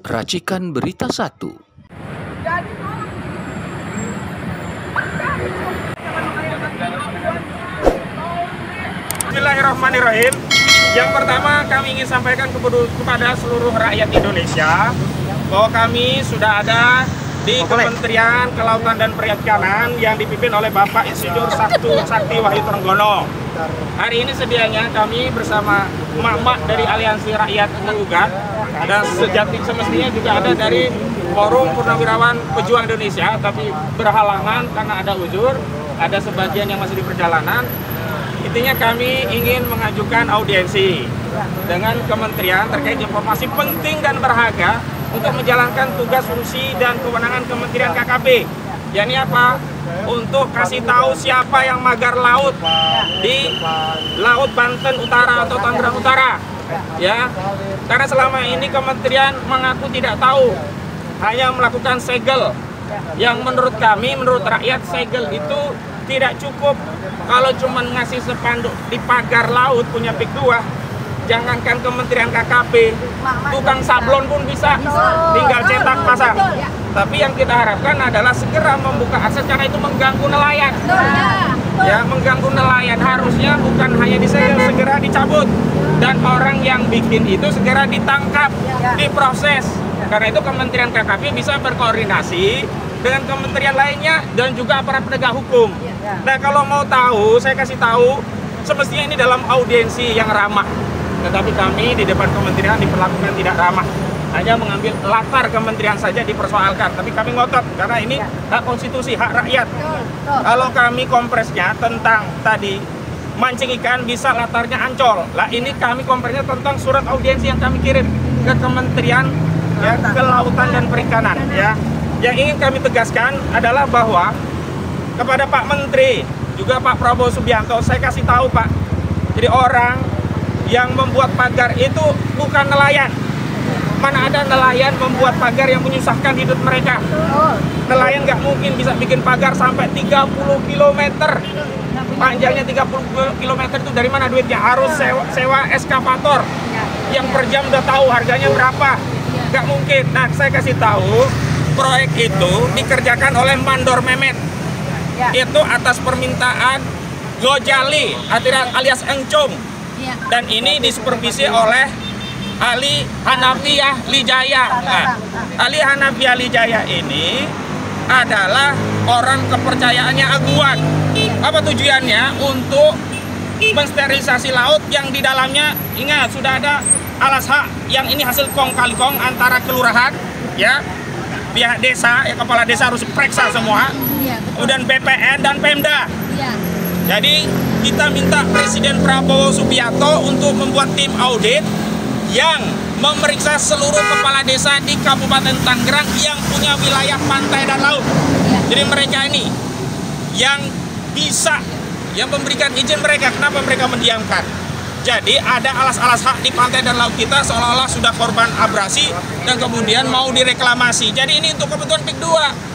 Racikan Berita 1. Bismillahirrahmanirrahim. Yang pertama kami ingin sampaikan kepada seluruh rakyat Indonesia bahwa kami sudah ada di Kementerian Kelautan dan Perikanan yang dipimpin oleh Bapak Insinyur Sakti Wahyu Trenggono. Hari ini sedianya kami bersama emak-emak dari Aliansi Rakyat Menggugat dan semestinya juga ada dari Forum Purnawirawan Pejuang Indonesia, tapi berhalangan karena ada uzur, ada sebagian yang masih di perjalanan. Intinya kami ingin mengajukan audiensi dengan kementerian terkait informasi penting dan berharga untuk menjalankan tugas, fungsi, dan kewenangan Kementerian KKP. Yakni apa? Untuk kasih tahu siapa yang magar laut di Laut Banten Utara atau Tangerang Utara. Ya, karena selama ini kementerian mengaku tidak tahu, hanya melakukan segel. Yang menurut kami, menurut rakyat, segel itu tidak cukup. Kalau cuma ngasih spanduk di pagar laut punya PIK 2, jangankan Kementerian KKP, tukang sablon pun bisa, tinggal cetak pasang. Tapi yang kita harapkan adalah segera membuka akses, karena itu mengganggu nelayan. Ya, mengganggu nelayan, harusnya bukan hanya disegel, segera dicabut. Dan orang yang bikin itu segera ditangkap, diproses. Karena itu Kementerian KKP bisa berkoordinasi dengan kementerian lainnya dan juga aparat penegak hukum. Nah, kalau mau tahu, saya kasih tahu, semestinya ini dalam audiensi yang ramah. Tetapi kami di depan kementerian diperlakukan tidak ramah. Hanya mengambil latar kementerian saja dipersoalkan. Tapi kami ngotot, karena ini hak konstitusi, hak rakyat. Kalau kami kompresnya tentang tadi mancing ikan, bisa latarnya Ancol. Lah ini kami kompresnya tentang surat audiensi yang kami kirim ke Kementerian Kelautan dan Perikanan. Ya. Yang ingin kami tegaskan adalah bahwa kepada Pak Menteri, juga Pak Prabowo Subianto, saya kasih tahu Pak, jadi orang yang membuat pagar itu bukan nelayan. Mana ada nelayan membuat pagar yang menyusahkan hidup mereka. Nelayan nggak mungkin bisa bikin pagar sampai 30 km. Panjangnya 30 km itu dari mana duitnya? Harus sewa eskavator yang per jam udah tahu harganya berapa. Nggak mungkin. Nah, saya kasih tahu, proyek itu dikerjakan oleh Mandor Mehmet. Itu atas permintaan Gojali alias Encung. Dan ini disupervisi oleh Ali Hanafiah Lijaya. Nah, Ali Hanafiah Lijaya ini adalah orang kepercayaannya Aguan. Apa tujuannya? Untuk mensterilisasi laut yang di dalamnya, ingat, sudah ada alas hak yang ini hasil kong kali kong antara kelurahan, ya, pihak desa, ya, kepala desa harus periksa semua, kemudian BPN dan Pemda. Jadi kita minta Presiden Prabowo Subianto untuk membuat tim audit yang memeriksa seluruh kepala desa di Kabupaten Tangerang yang punya wilayah pantai dan laut. Jadi mereka ini yang bisa, yang memberikan izin mereka, kenapa mereka mendiamkan? Jadi ada alas-alas hak di pantai dan laut kita seolah-olah sudah korban abrasi dan kemudian mau direklamasi. Jadi ini untuk kebutuhan PIK 2.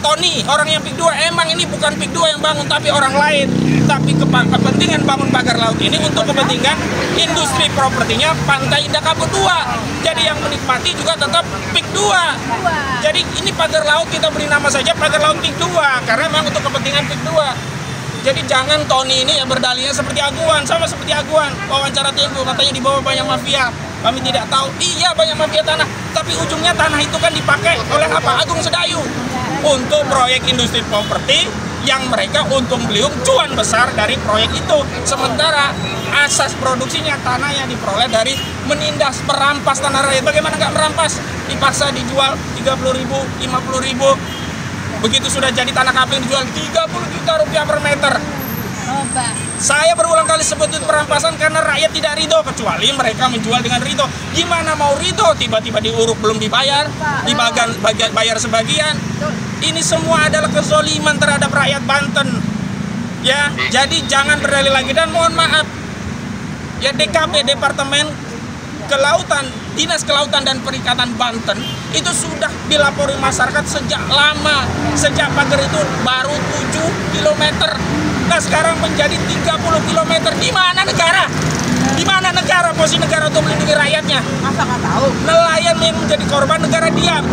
Tony, orang yang PIK 2, emang ini bukan PIK 2 yang bangun tapi orang lain. Tapi kepentingan bangun pagar laut ini untuk kepentingan industri propertinya Pantai Indah Kapuk 2. Jadi yang menikmati juga tetap PIK 2. Jadi ini pagar laut kita beri nama saja pagar laut PIK 2 karena memang untuk kepentingan PIK 2. Jadi jangan Tony ini yang berdalihnya seperti Aguan, sama seperti Aguan. Wawancara Tempo katanya di bawah banyak mafia. Kami tidak tahu. Iya, banyak mafia tanah, tapi ujungnya tanah itu kan dipakai oleh apa? Agung Sedayu untuk proyek industri properti yang mereka untung beliung cuan besar dari proyek itu. Sementara asas produksinya tanah yang diperoleh dari menindas, merampas tanah rakyat. Bagaimana nggak merampas? Dipaksa dijual 30.000, 50.000. Begitu sudah jadi tanah kapling dijual 30 juta rupiah per meter. Saya berulang kali sebut itu perampasan karena rakyat tidak ridho, kecuali mereka menjual dengan ridho. Gimana mau ridho? Tiba-tiba diuruk belum dibayar, bayar sebagian. Ini semua adalah kezoliman terhadap rakyat Banten. Ya, jadi jangan berdalih lagi. Dan mohon maaf, ya, DKP, Departemen Kelautan, Dinas Kelautan dan Perikanan Banten itu sudah dilapori masyarakat sejak lama. Sejak pagar itu baru 7 km. Nah, sekarang menjadi 30 km. Di mana negara? Di mana negara? Posisi negara untuk melindungi rakyatnya? Masa nggak tahu? Nelayan nelayan yang menjadi korban, negara diam.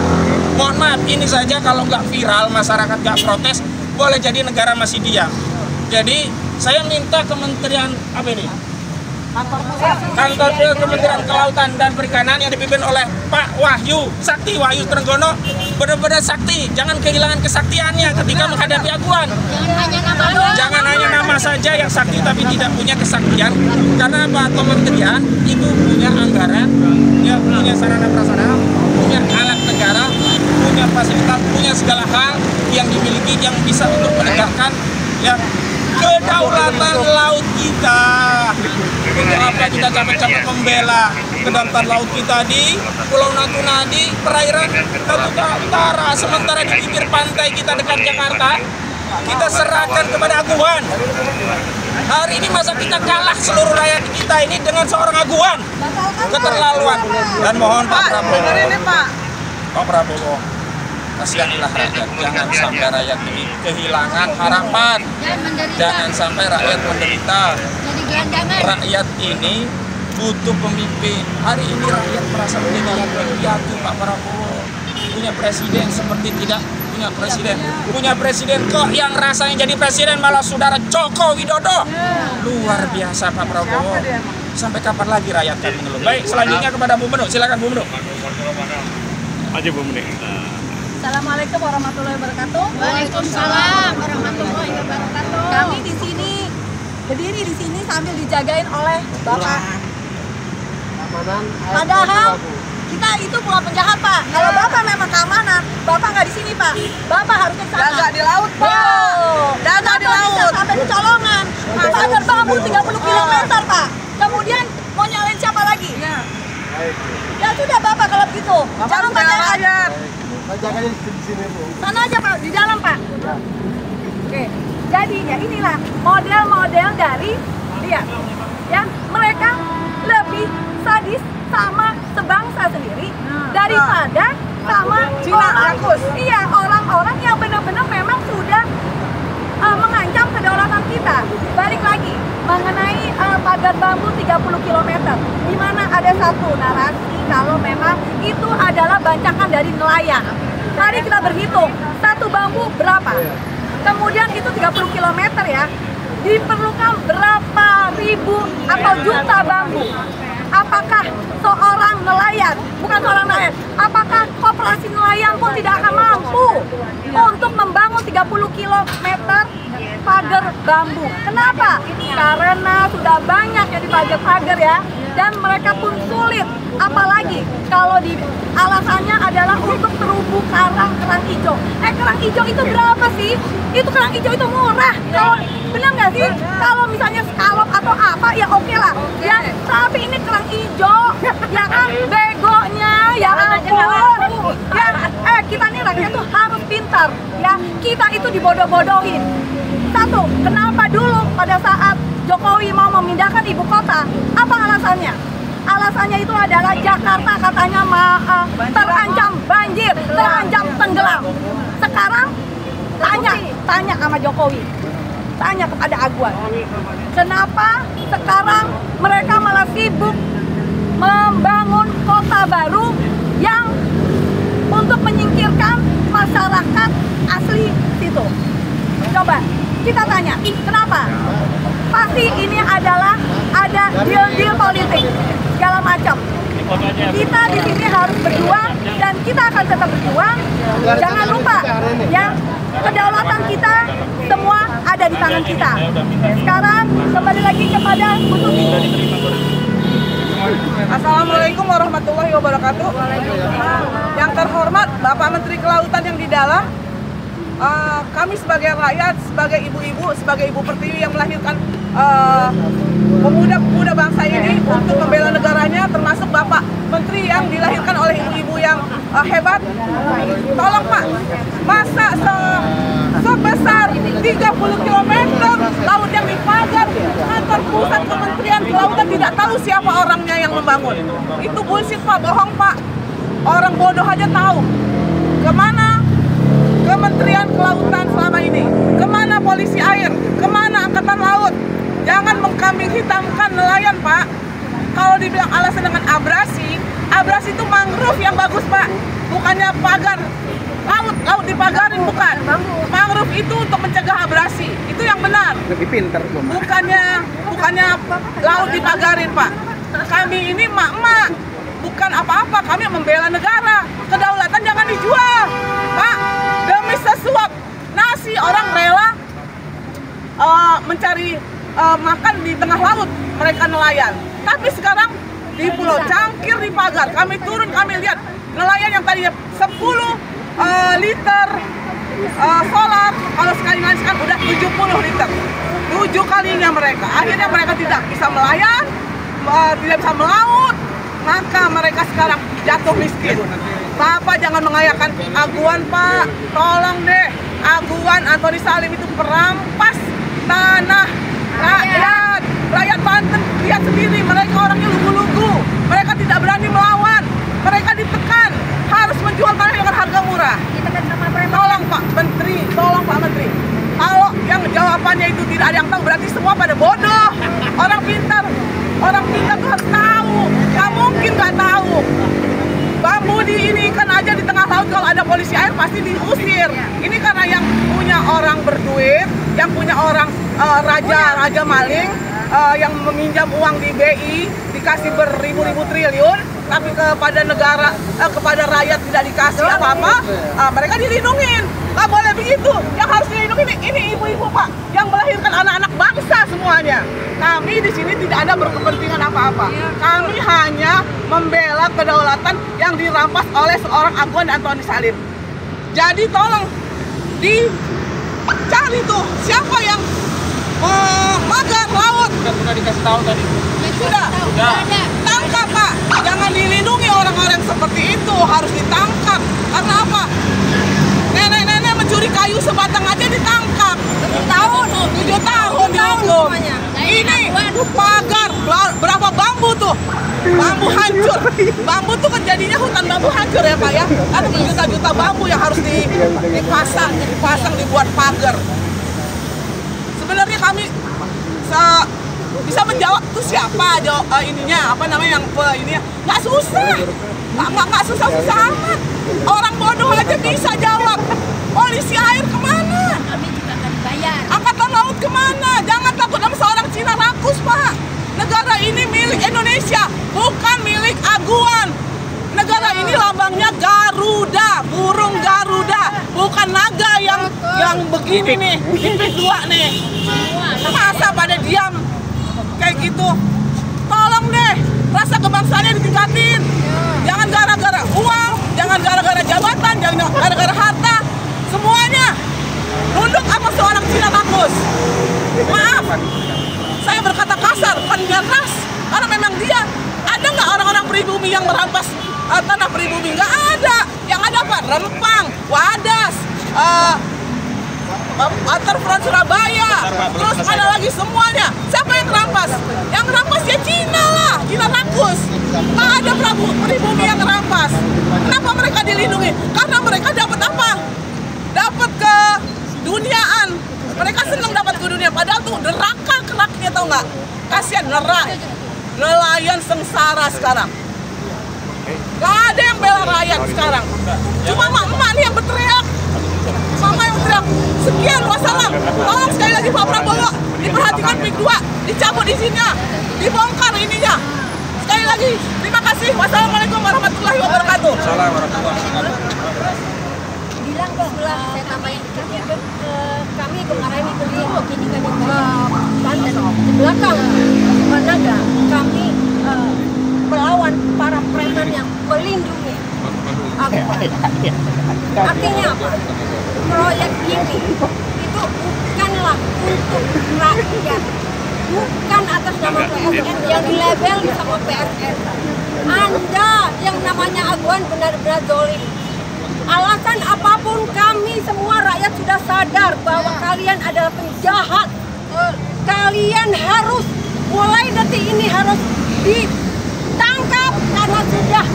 Mohon maaf, ini saja kalau nggak viral, masyarakat nggak protes, boleh jadi negara masih diam. Jadi saya minta Kementerian apa ini? Kantor Kementerian Kelautan dan Perikanan yang dipimpin oleh Pak Wahyu Trenggono benar-benar sakti, jangan kehilangan kesaktiannya ketika menghadapi aguan. Jangan hanya nama saja yang sakti tapi tidak punya kesaktian, karena Pak Kementerian itu punya anggaran, dia punya sarana prasarana, punya alat negara, punya fasilitas, punya segala hal yang dimiliki yang bisa untuk menegakkan yang kedaulatan laut kita. Untuk apa kita capek-capek membela kedaulatan laut kita di Pulau Natuna, di perairan Natuna Utara, sementara di bibir pantai kita dekat Jakarta kita serahkan kepada aguan. Hari ini masa kita kalah seluruh rakyat kita ini dengan seorang aguan? Keterlaluan. Dan mohon Pak Prabowo, kasihanilah rakyat, jangan sampai rakyat ini kehilangan harapan, jangan sampai rakyat menderita. Rakyat ini butuh pemimpin. Hari ini rakyat merasa menjadi piatu Pak Prabowo. Punya presiden seperti tidak punya presiden. Punya presiden kok yang rasanya jadi presiden malah saudara Joko Widodo. Luar biasa Pak Prabowo. Sampai kapan lagi rakyat akan mengeluh? Baik, selanjutnya kepada Bu Menu. Silakan Bu Menu. Aja Bu Menu. Assalamualaikum warahmatullahi wabarakatuh. Waalaikumsalam warahmatullahi wabarakatuh. Kami di sini berdiri di sini sambil dijagain oleh Bapak. Padahal kita itu bukan penjahat Pak. Kalau Bapak memang keamanan, Bapak nggak di sini Pak. Bapak harusnya di sana. Jaga di laut Pak. Jaga di laut. Sampai di Colongan. Pagar bambu 30 km Pak. Kemudian mau nyalain siapa lagi? Ya sudah Bapak kalau begitu. Jangan pakai rakyat. Jaganya di sini Bu. Sana aja Pak, di dalam Pak. Oke. Jadi ya inilah model-model dari lihat ya, mereka lebih sadis sama sebangsa sendiri daripada sama orang-orang yang benar-benar memang sudah mengancam kedaulatan kita. Balik lagi mengenai pagar bambu 30 km, di mana ada satu narasi kalau memang itu adalah bancakan dari nelayan. Mari kita berhitung, satu bambu berapa? Kemudian itu 30 km ya, diperlukan berapa ribu atau juta bambu. Apakah seorang nelayan, bukan seorang nelayan, apakah koperasi nelayan pun tidak akan mampu untuk membangun 30 km pagar bambu? Kenapa? Karena sudah banyak yang dipagar-pagar ya, dan mereka pun sulit. Apalagi kalau di alasannya adalah untuk terumbu karang hijau. Kerang hijau itu berapa sih? Itu kerang hijau itu murah. Kalau benar nggak sih? Kalau misalnya skalop atau apa ya oke lah. Ya, tapi ini kerang hijau, ya kan begonya, ya ampun. Ya, kita nih rakyat tuh harus pintar. Ya, kita itu dibodoh-bodohin. Satu, kenapa dulu pada saat Jokowi mau memindahkan ibu kota? Apa alasannya? Alasannya itu adalah Jakarta katanya terancam banjir, terancam tenggelam. Sekarang tanya sama Jokowi, tanya kepada aguan, kenapa sekarang mereka malah sibuk membangun kota baru yang untuk menyingkirkan masyarakat asli situ? Coba kita tanya, kenapa? Pasti ini adalah ada deal-deal politik segala macam. Kita di sini harus berjuang dan kita akan tetap berjuang. Jangan lupa ya, kedaulatan kita semua ada di tangan kita. Sekarang kembali lagi kepada Bu Tuti. Assalamualaikum warahmatullahi wabarakatuh. Yang terhormat Bapak Menteri Kelautan yang di dalam, kami sebagai rakyat, sebagai ibu-ibu, sebagai ibu pertiwi yang melahirkan pemuda-pemuda bangsa ini untuk membela negaranya, termasuk Bapak Menteri yang dilahirkan oleh ibu-ibu yang hebat. Tolong Pak, masa sebesar 30 km laut yang dipagar, kantor pusat Kementerian Kelautan tidak tahu siapa orangnya yang membangun. Itu bullshit Pak, bohong Pak. Orang bodoh aja tahu. Kemana Kementerian Kelautan selama ini? Kemana polisi air? Kemana angkatan laut? Jangan mengkambing hitamkan nelayan Pak. Kalau dibilang alasan dengan abrasi, Abrasi itu mangrove yang bagus, Pak. Bukannya pagar laut dipagarin, bukan. Mangrove itu untuk mencegah abrasi. Itu yang benar. Lebih pintar. Bukannya laut dipagarin, Pak. Kami ini mak-mak, bukan apa-apa. Kami membela negara. Kedaulatan jangan dijual, Pak. Demi sesuap nasi orang rela mencari makan di tengah laut, mereka nelayan. Tapi sekarang di Pulau Cangkir dipagar. Kami turun, kami lihat nelayan yang tadinya 10 liter solar, kalau sekali nganiskan udah 70 liter. 7 kalinya mereka. Akhirnya mereka tidak bisa melayan, tidak bisa melaut, maka mereka sekarang jatuh miskin. Bapak jangan mengayakan Aguan, Pak. Tolong deh, Aguan Antoni Salim itu perampas tanah rakyat. Rakyat Banten lihat sendiri, mereka orangnya lugu-lugu. Mereka tidak berani melawan. Mereka ditekan, harus menjual tanah dengan harga murah. Tolong Pak Menteri, tolong Pak Menteri. Kalau yang jawabannya itu tidak ada yang tahu, berarti semua pada bodoh. Orang pintar tuh harus tahu. Nggak mungkin nggak tahu. Bambu diinikan aja di tengah laut, kalau ada polisi air pasti diusir. Ini karena yang punya orang berduit, yang punya orang raja maling, yang meminjam uang di BI dikasih beribu-ribu triliun, tapi kepada negara, kepada rakyat tidak dikasih apa-apa, mereka dilindungin. Nggak boleh begitu. Yang harus dilindungi ini ibu-ibu, Pak, yang melahirkan anak-anak bangsa semuanya. Kami di sini tidak ada berkepentingan apa-apa. Kami hanya membela kedaulatan yang dirampas oleh seorang Aguan Antoni Salim. Jadi tolong dicari tuh siapa yang magar laut. Sudah dikasih tahu tadi. Sudah. Tangkap, Pak. Jangan dilindungi orang-orang seperti itu, harus ditangkap. Karena apa? Nenek-nenek mencuri kayu sebatang aja ditangkap. 7 tahun dihukum. Ini pagar, berapa bambu tuh? Bambu hancur. Bambu tuh kan jadinya hutan bambu hancur ya, Pak ya. Ada berjuta-juta bambu yang harus dipasang dibuat pagar. Sebenarnya kami bisa menjawab tuh siapa ininya, apa namanya yang ininya. Nggak susah. Nggak susah-susah amat. Orang bodoh aja bisa jawab. Polisi air kemana? Kami juga akan bayar. Angkatan laut kemana? Jangan takut sama seorang Cina rakus, Pak. Negara ini milik Indonesia, bukan milik Aguan. Negara ini lambangnya Garuda, burung Garuda, bukan naga yang begini nih, pipit 2 nih. Masa pada diam kayak gitu? Tolong deh, rasa kebangsaannya ditingkatin. Jangan gara-gara uang, jangan gara-gara jabatan, jangan gara-gara harta. Semuanya nunduk apa seorang Cina rakus. Maaf, saya berkata kasar, bukan ras. Karena memang dia, ada nggak orang-orang pribumi yang merampas tanah pribumi? Nggak ada. Yang ada apa? Rempang, Wadas, Waterfront Surabaya, terus ada lagi semuanya. Siapa yang rampas? Yang rampas ya Cina lah, Cina rakus. Nggak ada pribumi yang rampas. Kenapa mereka dilindungi? Karena mereka dapat apa? Dapat ke duniaan. Mereka senang dapat ke dunia, padahal tuh neraka keraknya, tau nggak? Kasihan nelayan sengsara sekarang. Gak ada yang bela rakyat sekarang. Cuma emak-emak nih yang berteriak. Mama yang berteriak. Sekian, wassalam. Tolong sekali lagi Pak Prabowo, diperhatikan PIK 2, dicabut izinnya, dibongkar ininya. Sekali lagi, terima kasih. Wassalamualaikum warahmatullahi wabarakatuh. Assalamualaikum warahmatullahi wabarakatuh. Bilang kok bilang, saya tambahin kami kemarin beli ini kan di Banten di belakang Naga, kami melawan para preman yang melindungi Aguan. Artinya apa? Proyek ini itu bukanlah untuk rakyat, bukan atas nama PSN yang dilabel sama PSN. Anda yang namanya Aguan benar-benar zolim. Alasan apapun, kami semua rakyat sudah sadar bahwa kalian adalah penjahat. Kalian harus mulai detik ini harus ditangkap karena sudah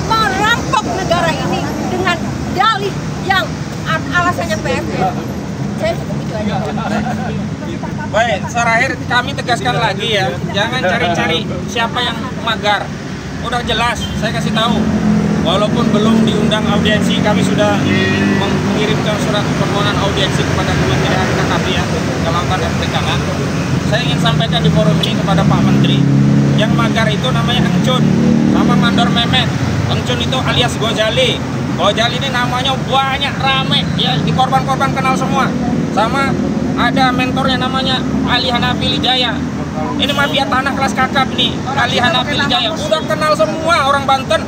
merampok negara ini dengan dalih yang alasannya PSN. Saya cukup itu aja. Baik, terakhir kami tegaskan lagi ya, jangan cari-cari siapa yang magar. udah jelas, saya kasih tahu. Walaupun belum diundang audiensi, kami sudah mengirimkan surat permohonan audiensi kepada Kementerian KKP ya, Kelautan dan Perikanan. Saya ingin sampaikan di forum ini kepada Pak Menteri, yang magar itu namanya Engcun sama Mandor Mehmet. Engcun itu alias Gojali. Gojali ini namanya banyak, rame ya, di korban-korban kenal semua. Sama ada mentornya namanya Ali Hanafi Lijaya. Ini mafia tanah kelas kakap nih, Ali Hanafi Lijaya. Udah kenal semua orang Banten,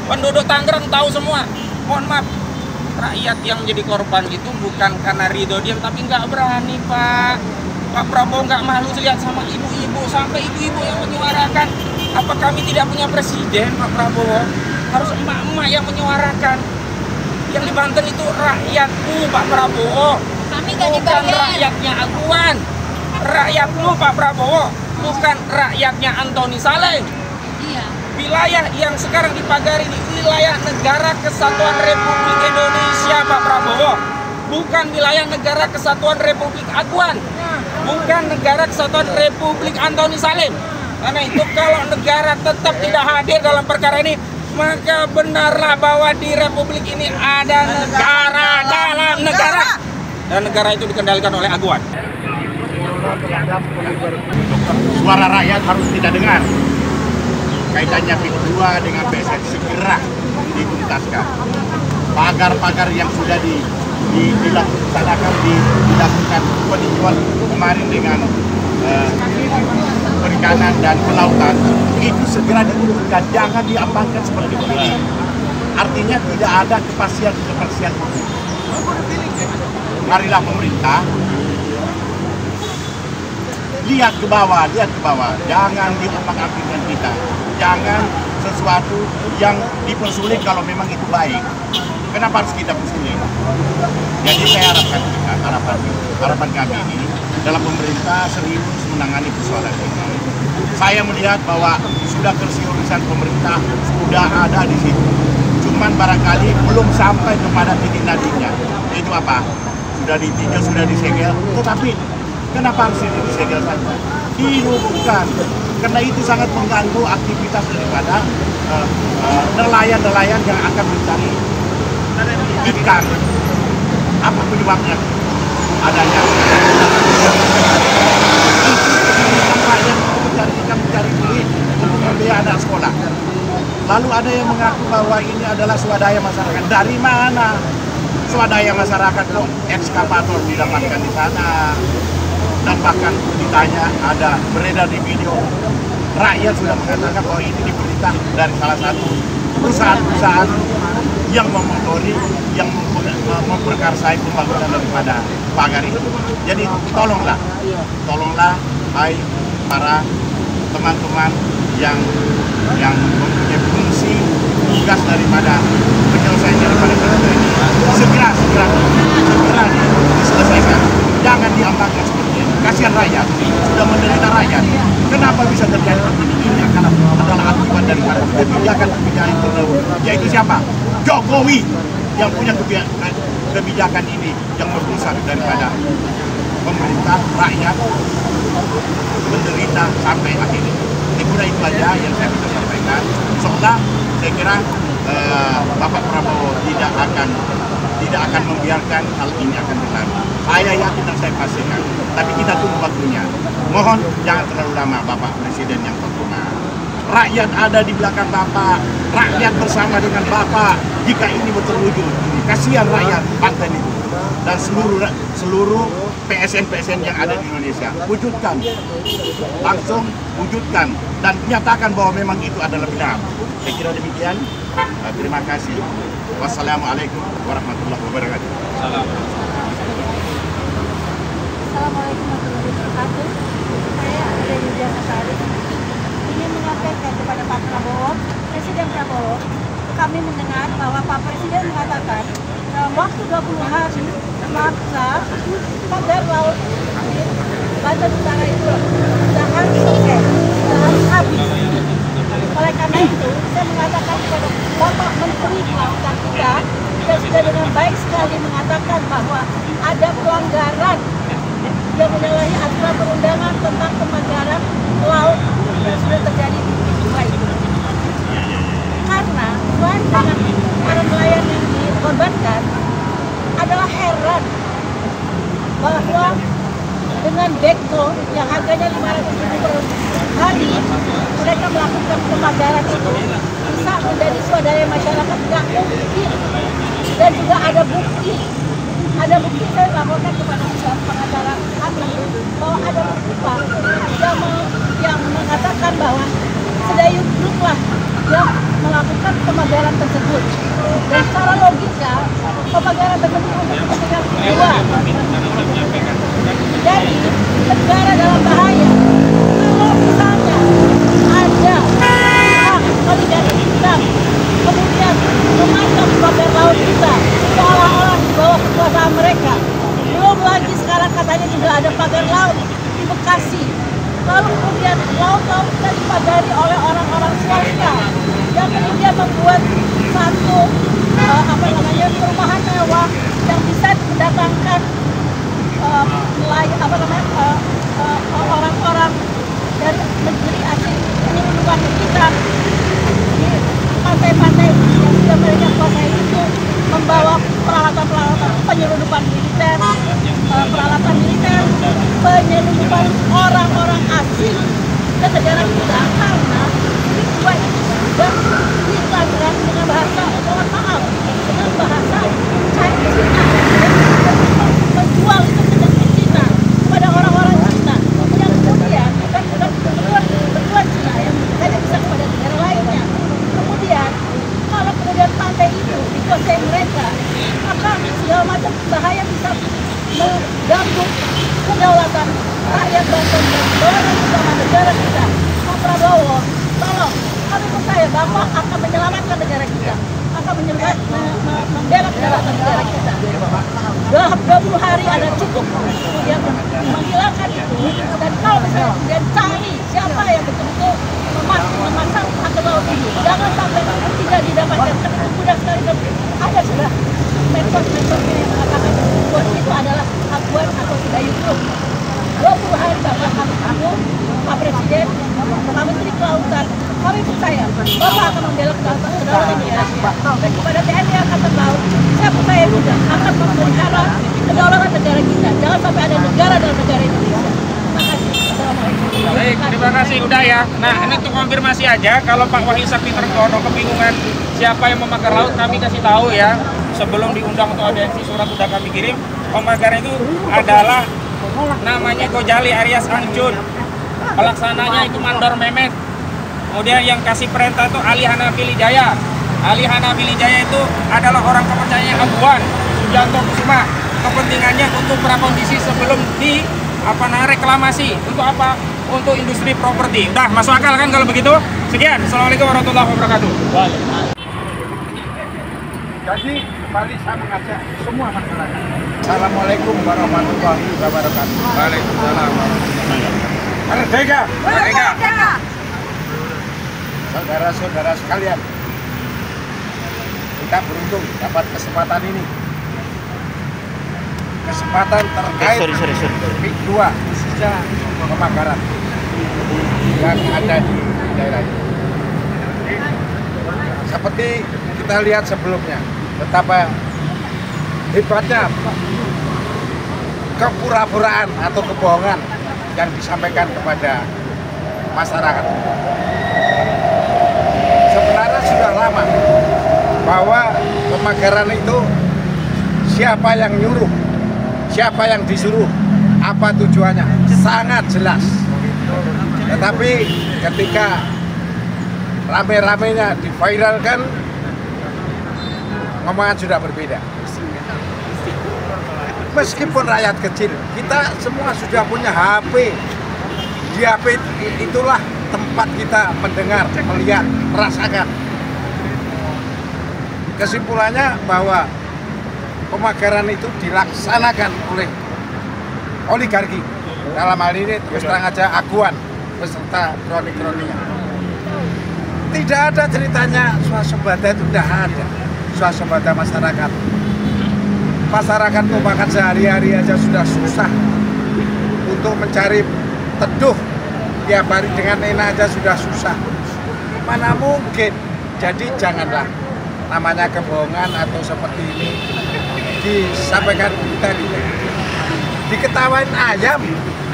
penduduk Tangerang tahu semua. Mohon maaf, rakyat yang menjadi korban itu bukan karena Ridho diam, tapi nggak berani Pak. Pak Prabowo nggak malu lihat sama ibu-ibu, sampai ibu-ibu yang menyuarakan. Apa kami tidak punya presiden Pak Prabowo? Harus emak-emak yang menyuarakan. Yang di Banten itu rakyatmu Pak Prabowo, bukan rakyatnya Aguan. Rakyatmu Pak Prabowo, bukan rakyatnya Antoni Saleh. Iya. Wilayah yang sekarang dipagari ini wilayah Negara Kesatuan Republik Indonesia Pak Prabowo, bukan wilayah Negara Kesatuan Republik Aguan, bukan Negara Kesatuan Republik Antoni Saleh. Karena itu kalau negara tetap tidak hadir dalam perkara ini, maka benarlah bahwa di Republik ini ada negara dalam negara, dan negara itu dikendalikan oleh Aguan. Suara rakyat harus kita dengar. Kaitannya PIK 2 dengan PSN segera dituntaskan. Pagar-pagar yang sudah dilakukan peninjauan kemarin dengan perikanan dan kelautan itu segera diturunkan, jangan diamankan seperti ini. Artinya tidak ada kepastian hukum. Marilah pemerintah lihat ke bawah, jangan diombang-ambingkan kita, jangan sesuatu yang dipersulit kalau memang itu baik. Kenapa harus kita persulit? Jadi saya harapan kami ini dalam pemerintah serius menangani persoalan ini. Saya melihat bahwa sudah keseriusan pemerintah sudah ada di situ, cuman barangkali belum sampai kepada titik nadinya. Itu apa? Sudah ditinjau, sudah disegel, tetapi kenapa harus disegel saja? Dihubungkan, karena itu sangat mengganggu aktivitas daripada nelayan-nelayan yang akan mencari ikan. Apa penyebabnya? Adanya rakyat mencari ikan, mencari duit untuk membiayai anak sekolah. Lalu ada yang mengaku bahwa ini adalah swadaya masyarakat. Dari mana swadaya masyarakat kok ekskavator didapatkan di sana? Dan bahkan ditanya, ada beredar di video, rakyat sudah mengatakan bahwa ini diperintah dari salah satu perusahaan-perusahaan yang memotori, yang memperkarsai pembangunan daripada pagar itu. Jadi tolonglah hai para teman-teman yang mempunyai fungsi tugas daripada penyelesaian daripada perkara ini, segera diselesaikan. Jangan diambangkan seperti ini. Kasihan rakyat, sudah menderita rakyat. Kenapa bisa terjadi begini? Ini adalah akibat daripada kebijakan yang terdahulu. Yaitu siapa? Jokowi yang punya kebijakan ini, yang merusak daripada pemerintah, rakyat menderita sampai akhirnya. Itu aja yang saya bisa sampaikan. Seolah saya kira Bapak Prabowo tidak akan membiarkan hal ini akan berlalu. Saya yakin dan saya pastikan. Tapi kita tunggu waktunya. Mohon jangan terlalu lama Bapak Presiden yang terhormat. Rakyat ada di belakang Bapak. Rakyat bersama dengan Bapak. Jika ini terwujud, kasihan rakyat Banten itu dan seluruh PSN yang ada di Indonesia. Wujudkan, langsung wujudkan dan nyatakan bahwa memang itu adalah benar. Saya kira demikian. Terima kasih. Wassalamualaikum warahmatullahi wabarakatuh. Assalamualaikum warahmatullahi wabarakatuh. Saya Adelia Yulia Sasari ingin menyampaikan kepada Pak Prabowo, Presiden Prabowo. Kami mendengar bahwa Pak Presiden mengatakan dalam waktu 20 hari maka pagar laut di Banten Utara itu sudah harus selesai, sudah harus habis. Oleh karena itu, saya mengatakan kepada Bapak Menteri Kelautan kita sudah dengan baik sekali mengatakan bahwa ada pelanggaran yang menyalahi aturan perundangan tentang pemagaran laut yang sudah terjadi di Pulau itu. nggak mungkin. Dan juga ada bukti saya laporkan kepada pengacara kami bahwa ada bukti Pak yang mengatakan bahwa Sedayu Group lah yang melakukan pemagaran tersebut. Dan secara logika pemagaran tersebut untuk kepentingan kedua. Jadi negara dalam bahaya kalau misalnya ada oligarki Islam kemudian memandang pagar laut kita seolah-olah di bawah kekuasaan mereka. Belum lagi sekarang katanya juga ada pagar laut di Bekasi. Lalu kemudian laut-laut kita dipagari oleh orang-orang swasta yang kemudian membuat satu perumahan mewah yang bisa mendatangkan orang-orang dari negeri asing menyelundupkan kita di pantai-pantai yang sudah mereka kuasai itu, membawa peralatan-peralatan penyelundupan militer, penyelundupan orang-orang asing ke negara kita, karena kedua itu sudah disandera dengan bahasa, mohon maaf, dengan bahasa Cina, menjual itu ke negeri Cina kepada orang-orang Cina, yang kemudian bukan berdua Cina yang hanya bisa kepada negara lainnya. Kemudian kalau kemudian pantai itu dikuasai mereka, maka segala macam bahaya bisa mengganggu kedaulatan rakyat bangsa dan bersama negara kita. Pak Prabowo, tolong, kami percaya Bapak akan menyelamatkan negara kita, akan membela kedaulatan negara kita. 20 hari ada cukup kemudian menghilangkan itu, dan kalau misalnya kemudian cari siapa yang betul-betul memasang pagar laut itu, jangan sampai tidak didapatkan. Kan itu mudah sekali, ada sudah medsos-medsosnya yang mengatakan bahwa itu adalah abuan atau Sedayu Group. 20 hari Bapak kami tunggu, Pak Presiden, Pak Menteri Kelautan, kami percaya Bapak akan membela kedaulatan Indonesia. Dan kepada TNI Angkatan Laut, saya percaya juga akan memelihara kedaulatan negara kita. Jangan sampai ada negara dalam negara Indonesia. Terima kasih. Assalamualaikum. Baik, terima kasih. Udah ya. Nah, ini untuk konfirmasi aja, kalau Pak Wahyu Sakti Trenggono kebingungan siapa yang memagar laut, kami kasih tahu ya. Sebelum diundang untuk audiensi, surat sudah kami kirim. Pemagaran itu adalah namanya Gojali Aryas Anjun. Pelaksananya itu Mandor Mehmet. Kemudian yang kasih perintah itu Ali Hanafi Lijaya. Ali Hanafi Lijaya itu adalah orang kepercayaan Abuan Sujanto Kusuma. Kepentingannya untuk prakondisi sebelum reklamasi. Untuk apa? Untuk industri properti. Udah masuk akal kan kalau begitu? Sekian. Assalamualaikum warahmatullahi wabarakatuh. Jadi kembali saya mengajak semua masyarakat. Assalamualaikum warahmatullahi wabarakatuh. Waalaikumsalam. Merdeka. Merdeka. Saudara-saudara sekalian, kita beruntung dapat kesempatan ini. Kesempatan terkait PIK 2 khususnya pemagaran yang ada di daerah ini. Seperti kita lihat sebelumnya, betapa hebatnya kepura-puraan atau kebohongan yang disampaikan kepada masyarakat. Sebenarnya sudah lama bahwa pemagaran itu siapa yang nyuruh, siapa yang disuruh, apa tujuannya, sangat jelas. Tetapi ketika rame-ramenya diviralkan, ngomongan sudah berbeda. Meskipun rakyat kecil, kita semua sudah punya HP. Di HP itulah tempat kita mendengar, melihat, merasakan. Kesimpulannya bahwa pemagaran itu dilaksanakan oleh oligarki. Dalam hal ini terus terang aja Aguan beserta kroni-kroninya. Tidak ada ceritanya swasembada itu tidak ada. Swasembada masyarakat. Masyarakat mau makan sehari-hari aja sudah susah. Untuk mencari teduh tiap hari dengan enak aja sudah susah. Mana mungkin. Jadi janganlah namanya kebohongan atau seperti ini disampaikan tadi. Diketawain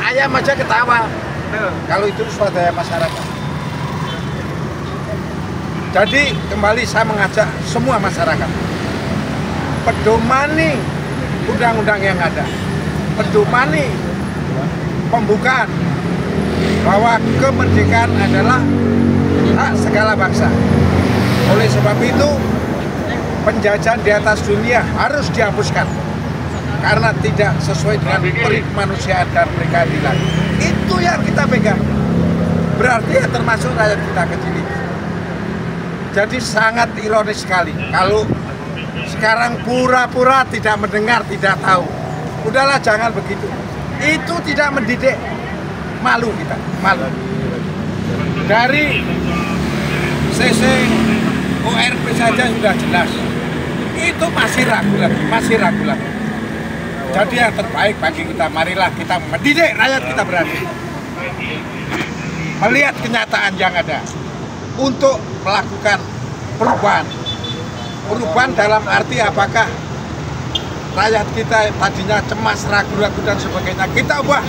ayam aja ketawa. Kalau itu swadaya masyarakat. Jadi kembali saya mengajak semua masyarakat, pedomani undang-undang yang ada, pedomani pembukaan bahwa kemerdekaan adalah hak segala bangsa. Oleh sebab itu, penjajahan di atas dunia harus dihapuskan karena tidak sesuai dengan kemanusiaan dan keadilan. Itu yang kita pegang. Berarti ya termasuk rakyat kita kecil ini. Jadi sangat ironis sekali kalau sekarang pura-pura tidak mendengar, tidak tahu. Udahlah, jangan begitu. Itu tidak mendidik. Malu kita, malu. Dari CC ORP saja sudah jelas. Itu masih ragu lagi. Jadi yang terbaik bagi kita, marilah kita mendidik rakyat kita berani. Melihat kenyataan yang ada untuk melakukan perubahan. Perubahan dalam arti apakah rakyat kita tadinya cemas, ragu-ragu dan sebagainya, kita ubah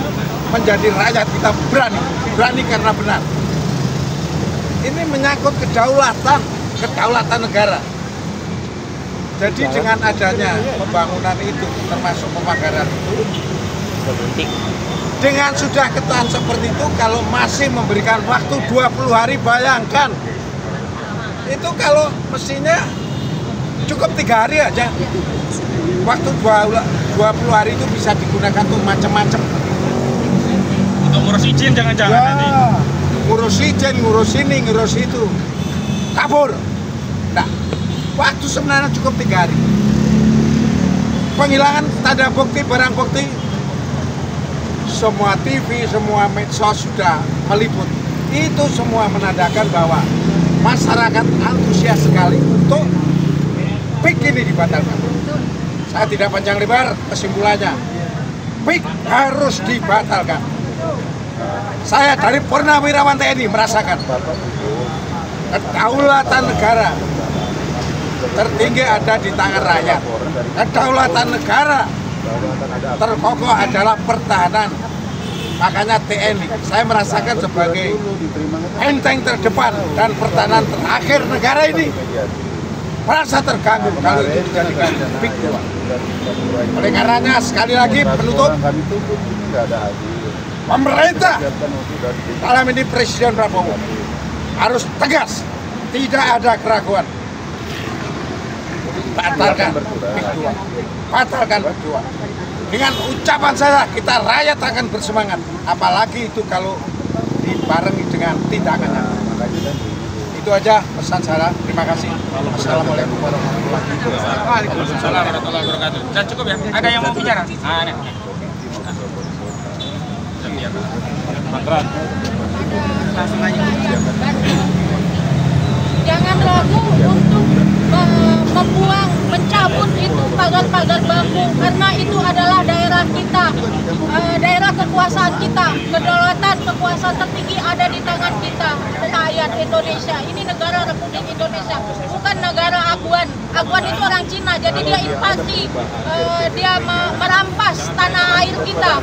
menjadi rakyat kita berani karena benar. Ini menyangkut kedaulatan negara. Jadi dengan adanya pembangunan itu, termasuk pemagaran itu, dengan sudah ketentuan seperti itu, kalau masih memberikan waktu 20 hari, bayangkan. Itu kalau mestinya cukup 3 hari aja. Waktu 20 hari itu bisa digunakan tuh macam-macam. Untuk ngurus izin jangan-jangan nanti. Ngurus izin, ngurus ini, ngurus itu. Kabur. Nah, waktu sebenarnya cukup 3 hari. Penghilangan tanda bukti, barang bukti, semua TV, semua medsos sudah meliput. Itu semua menandakan bahwa masyarakat antusias sekali untuk PIK ini dibatalkan. Saya tidak panjang lebar kesimpulannya. PIK harus dibatalkan. Saya dari Purnawirawan TNI merasakan kedaulatan negara tertinggi ada di tangan rakyat. Kedaulatan negara terkokoh adalah pertahanan. Makanya TNI saya merasakan sebagai benteng terdepan dan pertahanan terakhir negara ini. Merasa terganggu kalau itu dijadikan PIK. Oleh karenanya sekali lagi penutup, pemerintah dalam ini Presiden Prabowo harus tegas, tidak ada keraguan. Batalkan PIK 2, batalkan PIK 2. Dengan ucapan saya, kita rakyat akan bersemangat. Apalagi itu kalau dibarengi dengan tindakannya. Itu aja pesan saya. Terima kasih. Assalamualaikum warahmatullahi wabarakatuh. Waalaikumsalam warahmatullahi wabarakatuh. Dan cukup ya? Ada yang mau bicara? Jangan ragu untuk mencabut itu pagar-pagar bambu, karena itu adalah daerah kita, daerah kekuasaan kita. Kedaulatan kekuasaan tertinggi ada di tangan kita, rakyat Indonesia. Ini negara Republik Indonesia, bukan negara Aguan. Aguan itu orang Cina, jadi dia invasi, dia merampas tanah air kita.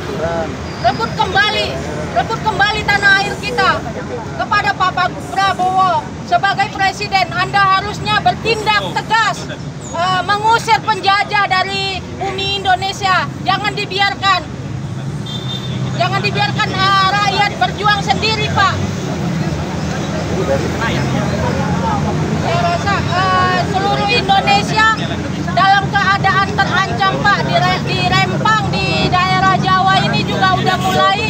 Rebut kembali tanah air kita. Kepada Pak Prabowo sebagai presiden, Anda harusnya bertindak tegas, mengusir penjajah dari bumi Indonesia. Jangan dibiarkan rakyat berjuang sendiri, Pak. Saya rasa seluruh Indonesia dalam keadaan terancam, Pak. Di Rempang, di daerah Jawa ini juga udah mulai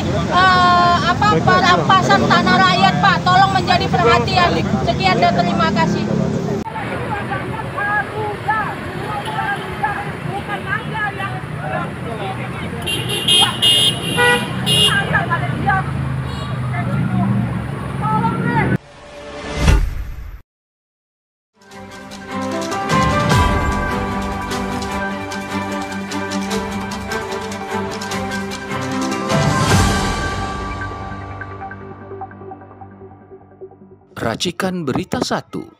perampasan tanah rakyat, Pak. Tolong menjadi perhatian. Sekian dan terima kasih. Racikan Berita 1.